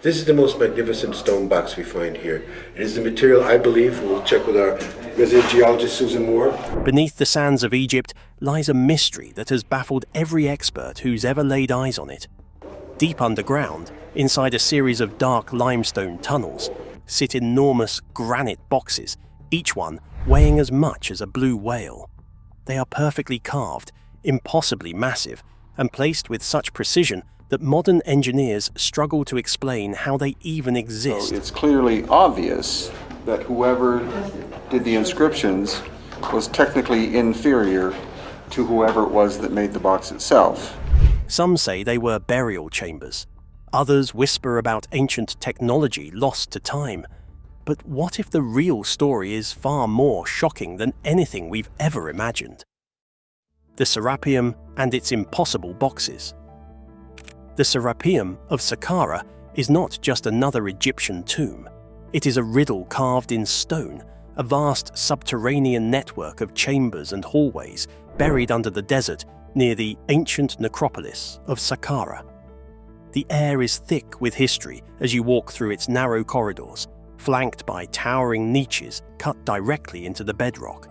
This is the most magnificent stone box we find here. It is the material, I believe, we'll check with our resident geologist Susan Moore. Beneath the sands of Egypt lies a mystery that has baffled every expert who's ever laid eyes on it. Deep underground, inside a series of dark limestone tunnels, sit enormous granite boxes, each one weighing as much as a blue whale. They are perfectly carved, impossibly massive, and placed with such precision that modern engineers struggle to explain how they even exist. So it's clearly obvious that whoever did the inscriptions was technically inferior to whoever it was that made the box itself. Some say they were burial chambers. Others whisper about ancient technology lost to time. But what if the real story is far more shocking than anything we've ever imagined? The Serapeum and its impossible boxes. The Serapeum of Saqqara is not just another Egyptian tomb. It is a riddle carved in stone, a vast subterranean network of chambers and hallways buried under the desert near the ancient necropolis of Saqqara. The air is thick with history as you walk through its narrow corridors, flanked by towering niches cut directly into the bedrock.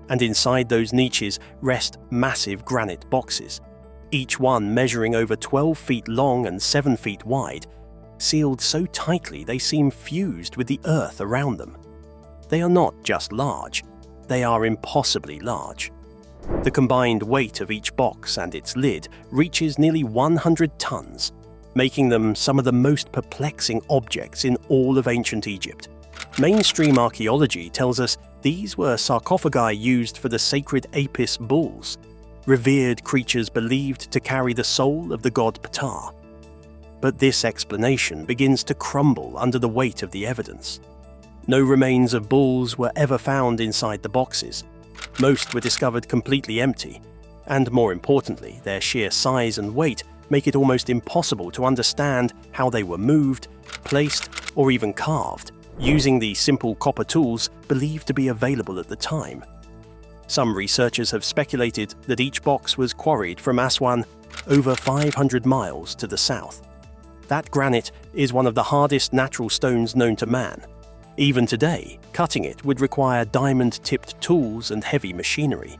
And inside those niches rest massive granite boxes, each one measuring over 12 feet long and 7 feet wide, sealed so tightly they seem fused with the earth around them. They are not just large, they are impossibly large. The combined weight of each box and its lid reaches nearly 100 tons, making them some of the most perplexing objects in all of ancient Egypt. Mainstream archaeology tells us these were sarcophagi used for the sacred Apis bulls, revered creatures believed to carry the soul of the god Ptah. But this explanation begins to crumble under the weight of the evidence. No remains of bulls were ever found inside the boxes. Most were discovered completely empty, and more importantly, their sheer size and weight make it almost impossible to understand how they were moved, placed, or even carved, using the simple copper tools believed to be available at the time. Some researchers have speculated that each box was quarried from Aswan, over 500 miles to the south. That granite is one of the hardest natural stones known to man. Even today, cutting it would require diamond-tipped tools and heavy machinery.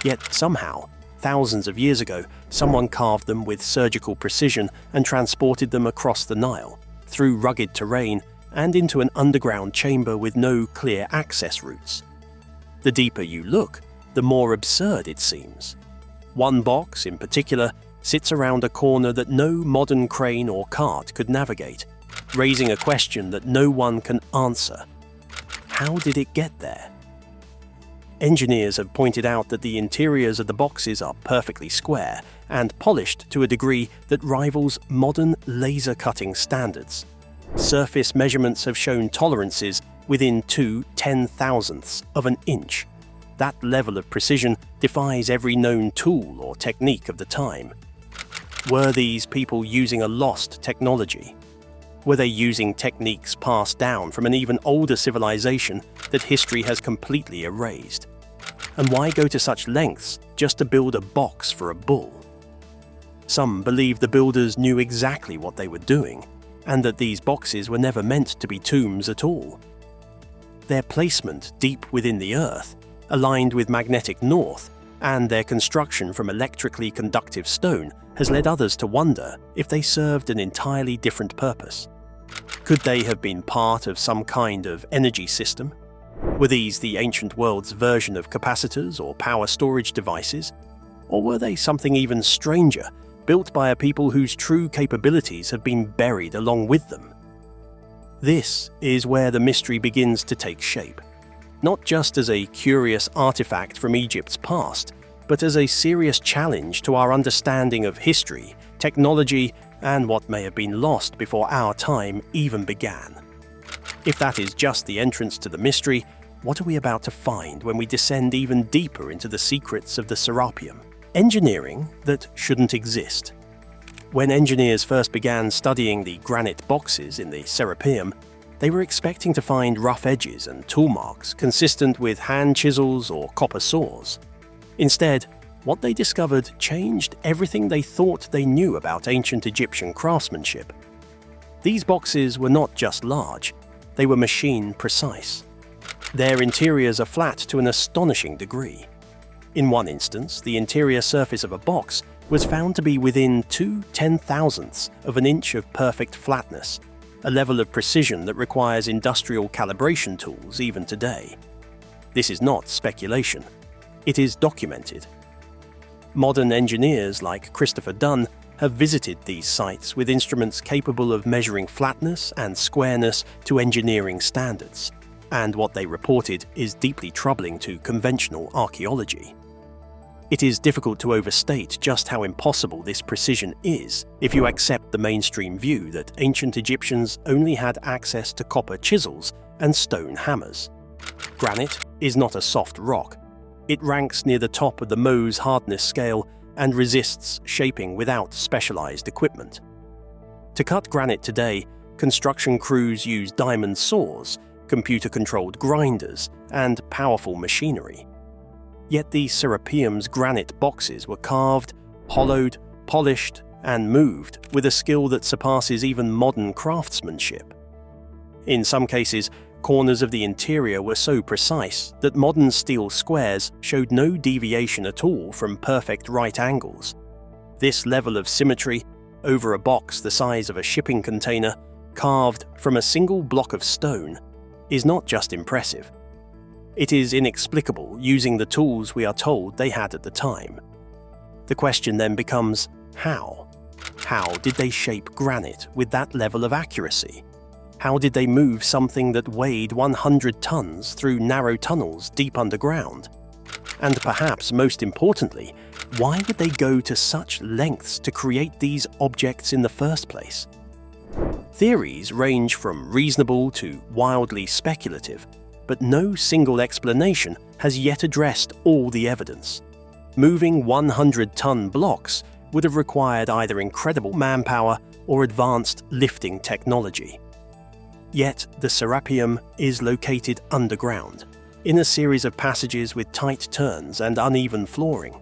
Yet somehow, thousands of years ago, someone carved them with surgical precision and transported them across the Nile, through rugged terrain, and into an underground chamber with no clear access routes. The deeper you look, the more absurd it seems. One box, in particular, sits around a corner that no modern crane or cart could navigate, raising a question that no one can answer. How did it get there? Engineers have pointed out that the interiors of the boxes are perfectly square and polished to a degree that rivals modern laser cutting standards. Surface measurements have shown tolerances within 2 10,000ths of an inch. That level of precision defies every known tool or technique of the time. Were these people using a lost technology? Were they using techniques passed down from an even older civilization that history has completely erased? And why go to such lengths just to build a box for a bull? Some believe the builders knew exactly what they were doing, and that these boxes were never meant to be tombs at all. Their placement deep within the earth, aligned with magnetic north, and their construction from electrically conductive stone has led others to wonder if they served an entirely different purpose. Could they have been part of some kind of energy system? Were these the ancient world's version of capacitors or power storage devices? Or were they something even stranger, built by a people whose true capabilities have been buried along with them? This is where the mystery begins to take shape, not just as a curious artifact from Egypt's past, but as a serious challenge to our understanding of history, technology, and what may have been lost before our time even began. If that is just the entrance to the mystery, what are we about to find when we descend even deeper into the secrets of the Serapeum? Engineering that shouldn't exist. When engineers first began studying the granite boxes in the Serapeum, they were expecting to find rough edges and tool marks consistent with hand chisels or copper saws. Instead, what they discovered changed everything they thought they knew about ancient Egyptian craftsmanship. These boxes were not just large, they were machine precise. Their interiors are flat to an astonishing degree. In one instance, the interior surface of a box was found to be within 2/10,000ths of an inch of perfect flatness, a level of precision that requires industrial calibration tools even today. This is not speculation. It is documented. Modern engineers like Christopher Dunn have visited these sites with instruments capable of measuring flatness and squareness to engineering standards, and what they reported is deeply troubling to conventional archaeology. It is difficult to overstate just how impossible this precision is if you accept the mainstream view that ancient Egyptians only had access to copper chisels and stone hammers. Granite is not a soft rock. It ranks near the top of the Mohs hardness scale and resists shaping without specialized equipment. To cut granite today, construction crews use diamond saws, computer-controlled grinders, and powerful machinery. Yet the Serapeum's granite boxes were carved, hollowed, polished, and moved with a skill that surpasses even modern craftsmanship. In some cases, corners of the interior were so precise that modern steel squares showed no deviation at all from perfect right angles. This level of symmetry, over a box the size of a shipping container, carved from a single block of stone, is not just impressive. It is inexplicable using the tools we are told they had at the time. The question then becomes, how? How did they shape granite with that level of accuracy? How did they move something that weighed 100 tons through narrow tunnels deep underground? And perhaps most importantly, why would they go to such lengths to create these objects in the first place? Theories range from reasonable to wildly speculative, but no single explanation has yet addressed all the evidence. Moving 100-ton blocks would have required either incredible manpower or advanced lifting technology. Yet the Serapeum is located underground, in a series of passages with tight turns and uneven flooring.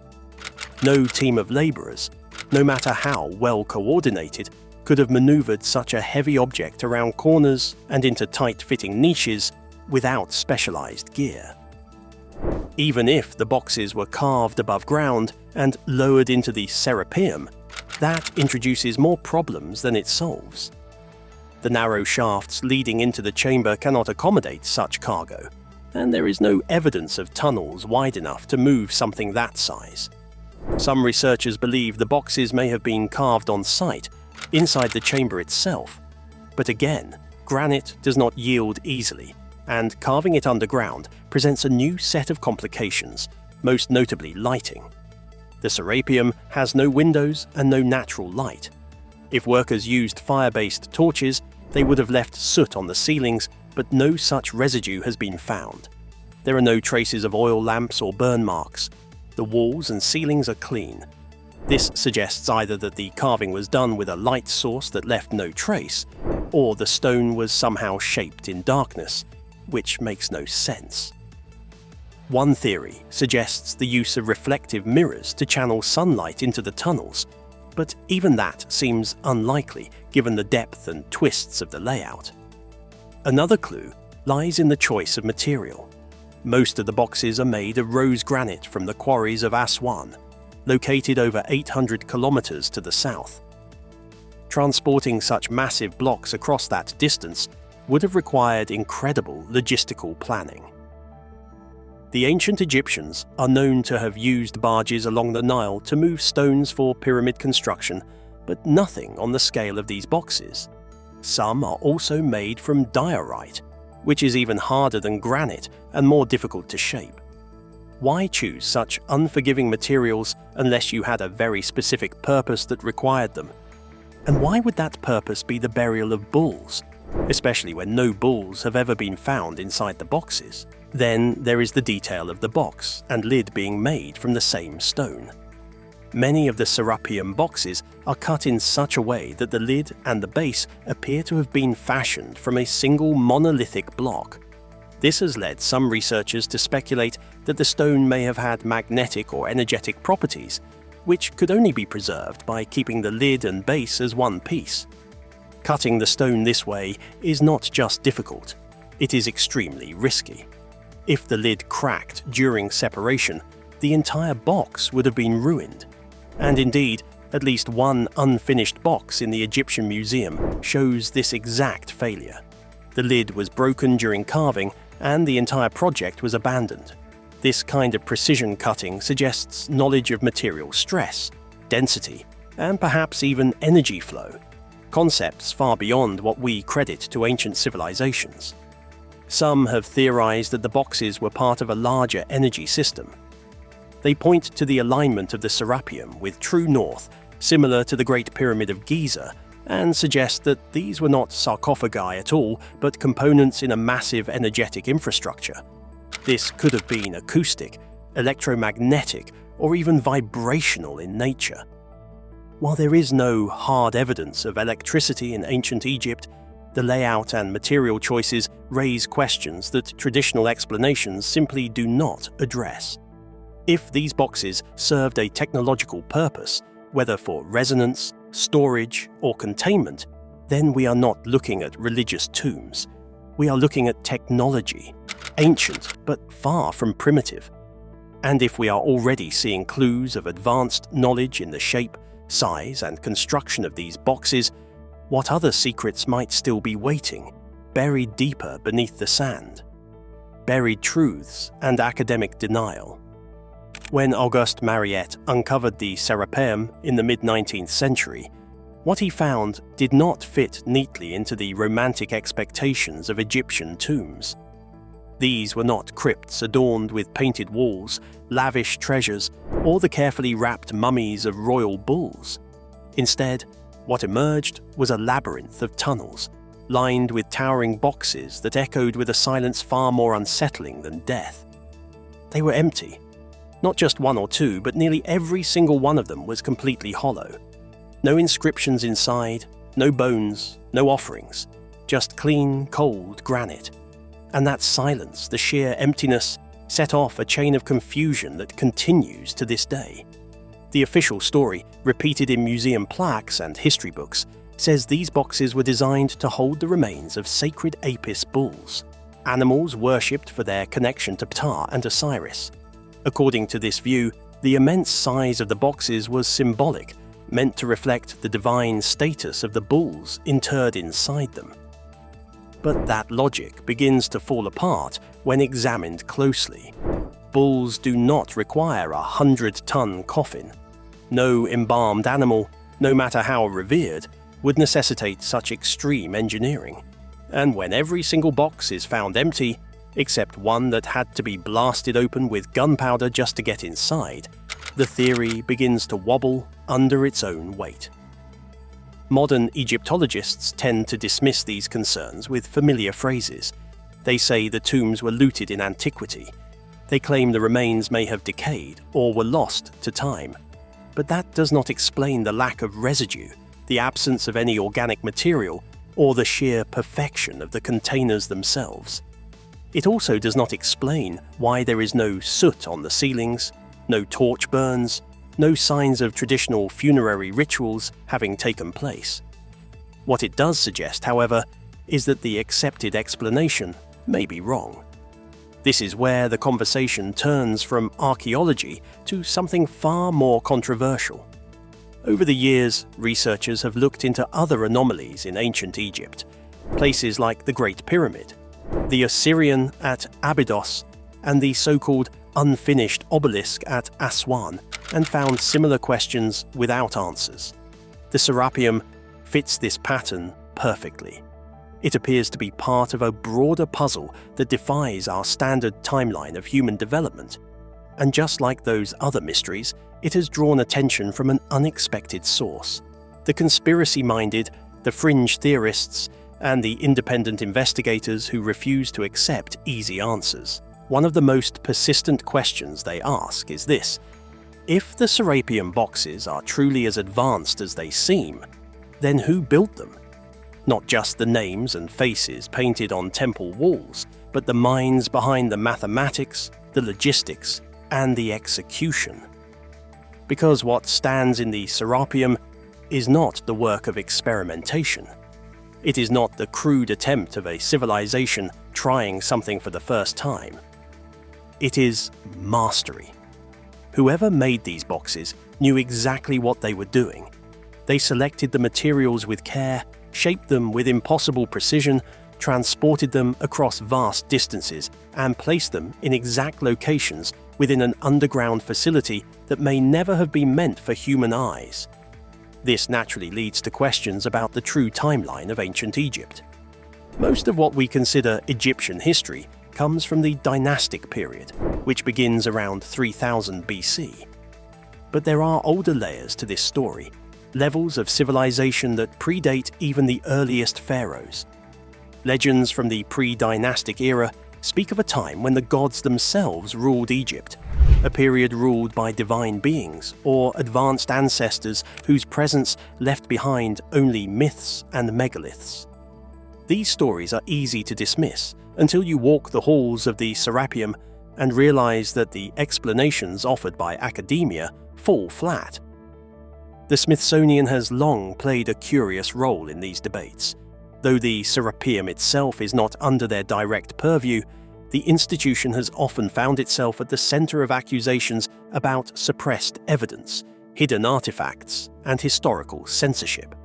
No team of laborers, no matter how well coordinated, could have maneuvered such a heavy object around corners and into tight-fitting niches without specialized gear. Even if the boxes were carved above ground and lowered into the Serapeum, that introduces more problems than it solves. The narrow shafts leading into the chamber cannot accommodate such cargo, and there is no evidence of tunnels wide enough to move something that size. Some researchers believe the boxes may have been carved on site, inside the chamber itself. But again, granite does not yield easily, and carving it underground presents a new set of complications, most notably lighting. The Serapeum has no windows and no natural light. If workers used fire-based torches, they would have left soot on the ceilings, but no such residue has been found. There are no traces of oil lamps or burn marks. The walls and ceilings are clean. This suggests either that the carving was done with a light source that left no trace, or the stone was somehow shaped in darkness, which makes no sense. One theory suggests the use of reflective mirrors to channel sunlight into the tunnels, but even that seems unlikely given the depth and twists of the layout. Another clue lies in the choice of material. Most of the boxes are made of rose granite from the quarries of Aswan, located over 800 kilometers to the south. Transporting such massive blocks across that distance would have required incredible logistical planning. The ancient Egyptians are known to have used barges along the Nile to move stones for pyramid construction, but nothing on the scale of these boxes. Some are also made from diorite, which is even harder than granite and more difficult to shape. Why choose such unforgiving materials unless you had a very specific purpose that required them? And why would that purpose be the burial of bulls, especially when no bulls have ever been found inside the boxes? Then there is the detail of the box and lid being made from the same stone. Many of the Serapeum boxes are cut in such a way that the lid and the base appear to have been fashioned from a single monolithic block. This has led some researchers to speculate that the stone may have had magnetic or energetic properties, which could only be preserved by keeping the lid and base as one piece. Cutting the stone this way is not just difficult, it is extremely risky. If the lid cracked during separation, the entire box would have been ruined. And indeed, at least one unfinished box in the Egyptian Museum shows this exact failure. The lid was broken during carving, and the entire project was abandoned. This kind of precision cutting suggests knowledge of material stress, density, and perhaps even energy flow, concepts far beyond what we credit to ancient civilizations. Some have theorized that the boxes were part of a larger energy system. They point to the alignment of the Serapeum with true north, similar to the Great Pyramid of Giza, and suggest that these were not sarcophagi at all, but components in a massive energetic infrastructure. This could have been acoustic, electromagnetic, or even vibrational in nature. While there is no hard evidence of electricity in ancient Egypt, the layout and material choices raise questions that traditional explanations simply do not address. If these boxes served a technological purpose, whether for resonance, storage, or containment, then we are not looking at religious tombs. We are looking at technology, ancient but far from primitive. And if we are already seeing clues of advanced knowledge in the shape, size, and construction of these boxes, what other secrets might still be waiting, buried deeper beneath the sand? Buried truths and academic denial. When Auguste Mariette uncovered the Serapeum in the mid-19th century, what he found did not fit neatly into the romantic expectations of Egyptian tombs. These were not crypts adorned with painted walls, lavish treasures, or the carefully wrapped mummies of royal bulls. Instead, what emerged was a labyrinth of tunnels, lined with towering boxes that echoed with a silence far more unsettling than death. They were empty. Not just one or two, but nearly every single one of them was completely hollow. No inscriptions inside, no bones, no offerings, just clean, cold granite. And that silence, the sheer emptiness, set off a chain of confusion that continues to this day. The official story, repeated in museum plaques and history books, says these boxes were designed to hold the remains of sacred Apis bulls, animals worshipped for their connection to Ptah and Osiris. According to this view, the immense size of the boxes was symbolic, meant to reflect the divine status of the bulls interred inside them. But that logic begins to fall apart when examined closely. Bulls do not require a 100-ton coffin. No embalmed animal, no matter how revered, would necessitate such extreme engineering. And when every single box is found empty, except one that had to be blasted open with gunpowder just to get inside, the theory begins to wobble under its own weight. Modern Egyptologists tend to dismiss these concerns with familiar phrases. They say the tombs were looted in antiquity. They claim the remains may have decayed or were lost to time. But that does not explain the lack of residue, the absence of any organic material, or the sheer perfection of the containers themselves. It also does not explain why there is no soot on the ceilings, no torch burns, no signs of traditional funerary rituals having taken place. What it does suggest, however, is that the accepted explanation may be wrong. This is where the conversation turns from archaeology to something far more controversial. Over the years, researchers have looked into other anomalies in ancient Egypt, places like the Great Pyramid, the Osirian at Abydos, and the so-called unfinished obelisk at Aswan, and found similar questions without answers. The Serapeum fits this pattern perfectly. It appears to be part of a broader puzzle that defies our standard timeline of human development. And just like those other mysteries, it has drawn attention from an unexpected source. The conspiracy-minded, the fringe theorists, and the independent investigators who refuse to accept easy answers. One of the most persistent questions they ask is this: if the Serapeum boxes are truly as advanced as they seem, then who built them? Not just the names and faces painted on temple walls, but the minds behind the mathematics, the logistics, and the execution. Because what stands in the Serapeum is not the work of experimentation. It is not the crude attempt of a civilization trying something for the first time. It is mastery. Whoever made these boxes knew exactly what they were doing. They selected the materials with care, shaped them with impossible precision, transported them across vast distances, and placed them in exact locations within an underground facility that may never have been meant for human eyes. This naturally leads to questions about the true timeline of ancient Egypt. Most of what we consider Egyptian history comes from the dynastic period, which begins around 3000 BC. But there are older layers to this story, levels of civilization that predate even the earliest pharaohs. Legends from the pre-dynastic era speak of a time when the gods themselves ruled Egypt, a period ruled by divine beings or advanced ancestors whose presence left behind only myths and megaliths. These stories are easy to dismiss until you walk the halls of the Serapeum and realize that the explanations offered by academia fall flat. The Smithsonian has long played a curious role in these debates. Though the Serapeum itself is not under their direct purview, the institution has often found itself at the center of accusations about suppressed evidence, hidden artifacts, and historical censorship.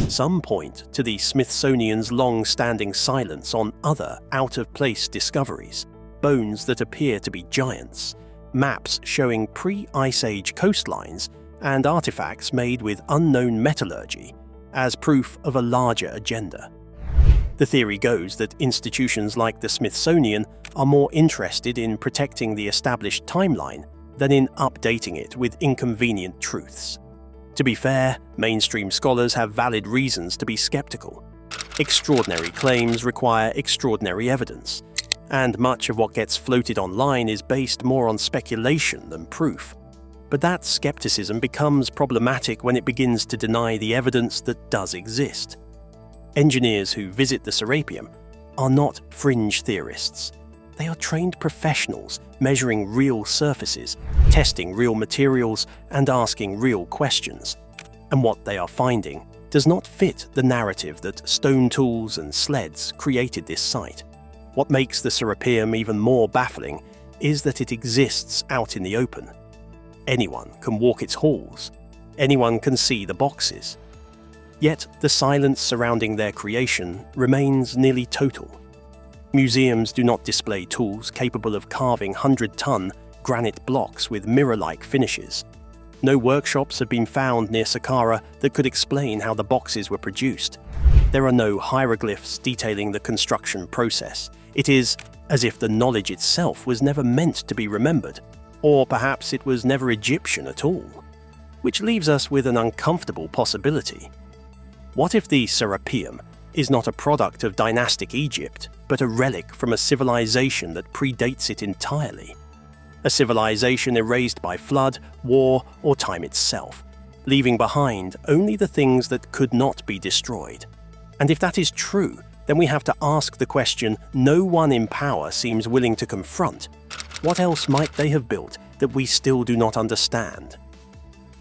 Some point to the Smithsonian's long-standing silence on other out-of-place discoveries, bones that appear to be giants, maps showing pre-Ice Age coastlines, and artifacts made with unknown metallurgy as proof of a larger agenda. The theory goes that institutions like the Smithsonian are more interested in protecting the established timeline than in updating it with inconvenient truths. To be fair, mainstream scholars have valid reasons to be skeptical. Extraordinary claims require extraordinary evidence, and much of what gets floated online is based more on speculation than proof. But that skepticism becomes problematic when it begins to deny the evidence that does exist. Engineers who visit the Serapeum are not fringe theorists. They are trained professionals measuring real surfaces, testing real materials, and asking real questions. And what they are finding does not fit the narrative that stone tools and sleds created this site. What makes the Serapeum even more baffling is that it exists out in the open. Anyone can walk its halls. Anyone can see the boxes. Yet the silence surrounding their creation remains nearly total. Museums do not display tools capable of carving 100-ton granite blocks with mirror-like finishes. No workshops have been found near Saqqara that could explain how the boxes were produced. There are no hieroglyphs detailing the construction process. It is as if the knowledge itself was never meant to be remembered, or perhaps it was never Egyptian at all. Which leaves us with an uncomfortable possibility. What if the Serapeum is not a product of dynastic Egypt, but a relic from a civilization that predates it entirely? A civilization erased by flood, war, or time itself, leaving behind only the things that could not be destroyed. And if that is true, then we have to ask the question no one in power seems willing to confront. What else might they have built that we still do not understand?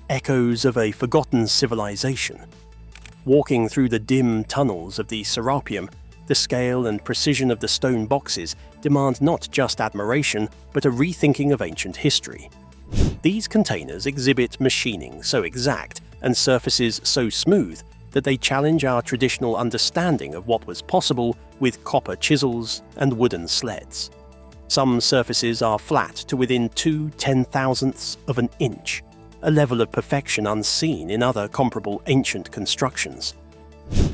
Echoes of a forgotten civilization. Walking through the dim tunnels of the Serapeum, the scale and precision of the stone boxes demand not just admiration, but a rethinking of ancient history. These containers exhibit machining so exact and surfaces so smooth that they challenge our traditional understanding of what was possible with copper chisels and wooden sleds. Some surfaces are flat to within 2/10,000ths of an inch, a level of perfection unseen in other comparable ancient constructions.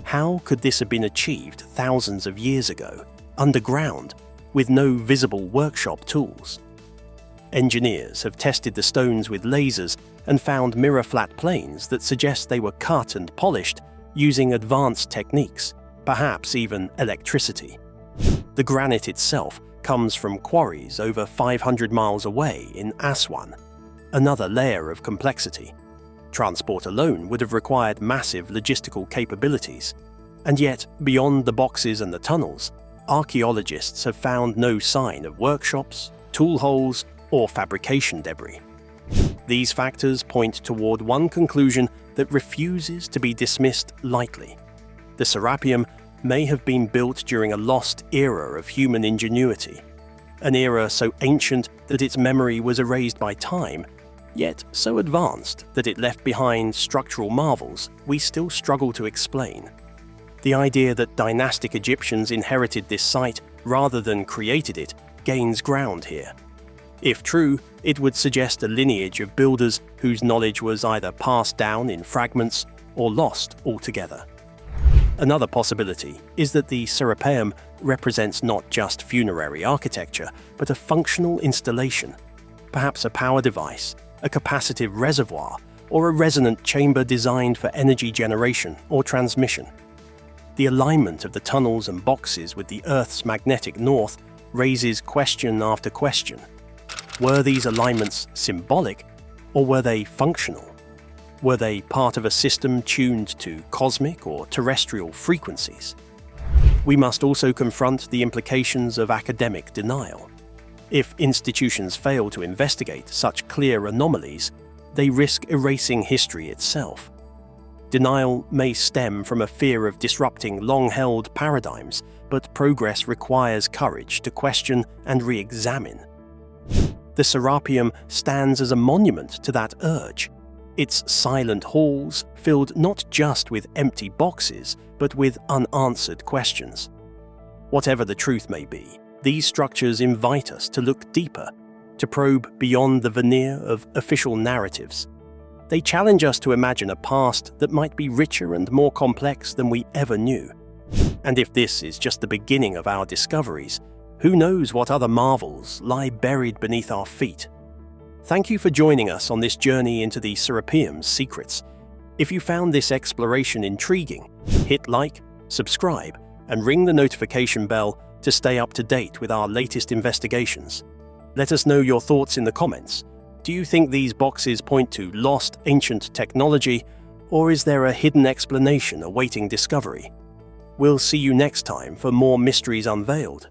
How could this have been achieved thousands of years ago, underground, with no visible workshop tools? Engineers have tested the stones with lasers and found mirror-flat planes that suggest they were cut and polished using advanced techniques, perhaps even electricity. The granite itself comes from quarries over 500 miles away in Aswan, another layer of complexity. Transport alone would have required massive logistical capabilities. And yet, beyond the boxes and the tunnels, archaeologists have found no sign of workshops, tool holes, or fabrication debris. These factors point toward one conclusion that refuses to be dismissed lightly. The Serapeum may have been built during a lost era of human ingenuity, an era so ancient that its memory was erased by time, yet so advanced that it left behind structural marvels we still struggle to explain. The idea that dynastic Egyptians inherited this site rather than created it gains ground here. If true, it would suggest a lineage of builders whose knowledge was either passed down in fragments or lost altogether. Another possibility is that the Serapeum represents not just funerary architecture, but a functional installation, perhaps a power device, a capacitive reservoir, or a resonant chamber designed for energy generation or transmission. The alignment of the tunnels and boxes with the Earth's magnetic north raises question after question. Were these alignments symbolic, or were they functional? Were they part of a system tuned to cosmic or terrestrial frequencies? We must also confront the implications of academic denial. If institutions fail to investigate such clear anomalies, they risk erasing history itself. Denial may stem from a fear of disrupting long-held paradigms, but progress requires courage to question and re-examine. The Serapeum stands as a monument to that urge. Its silent halls filled not just with empty boxes, but with unanswered questions. Whatever the truth may be, these structures invite us to look deeper, to probe beyond the veneer of official narratives. They challenge us to imagine a past that might be richer and more complex than we ever knew. And if this is just the beginning of our discoveries, who knows what other marvels lie buried beneath our feet? Thank you for joining us on this journey into the Serapeum's secrets. If you found this exploration intriguing, hit like, subscribe, and ring the notification bell to stay up to date with our latest investigations. Let us know your thoughts in the comments. Do you think these boxes point to lost ancient technology, or is there a hidden explanation awaiting discovery? We'll see you next time for more mysteries unveiled.